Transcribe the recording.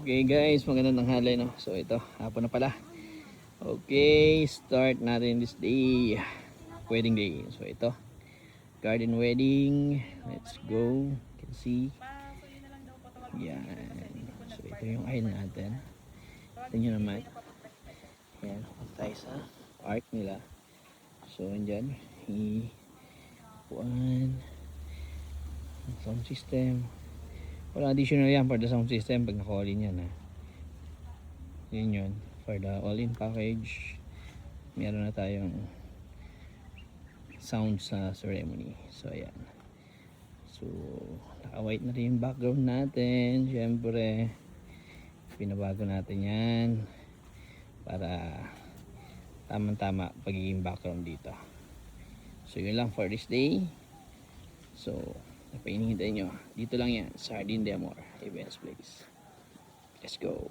Okay guys, magandang tanghali no. So ito, hapon na pala. Okay, start natin this day. Wedding day. So ito, garden wedding. Let's go. You can see. Yan. So ito yung island natin. Ito nyo naman. Yan, punta tayo sa park nila. So andyan, hipuan. Sound system. Wala additional yan for the sound system pag naka-all-in yan ha. Yun for the all-in package. Meron na tayong sound sa ceremony. So ayan. So naka-white na rin yung background natin. Syempre pinabago natin yan para tamang-tama pagiging background dito. So yun lang for this day. So napainihintay nyo. Dito lang yan sa Jardine de Amor Events Place. Let's go.